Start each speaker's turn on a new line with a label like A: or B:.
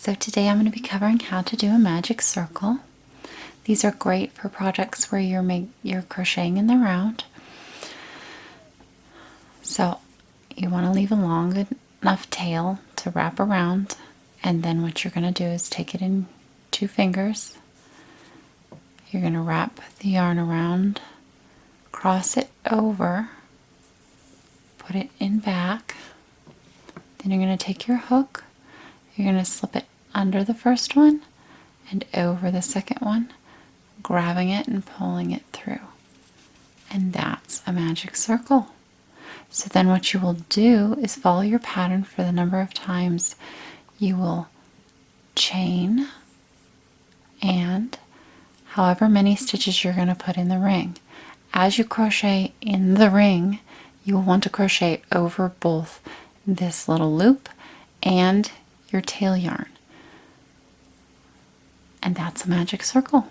A: So today I'm going to be covering how to do a magic circle. These are great for projects where you're crocheting in the round. So you want to leave a long enough tail to wrap around, and then what you're going to do is take it in 2 fingers. You're going to wrap the yarn around, cross it over, put it in back. Then you're going to take your hook, you're going to slip it under the first one and over the second one, grabbing it and pulling it through. And that's a magic circle. So then what you will do is follow your pattern for the number of times you will chain and however many stitches you're going to put in the ring. As you crochet in the ring, you will want to crochet over both this little loop and your tail yarn. And that's a magic circle.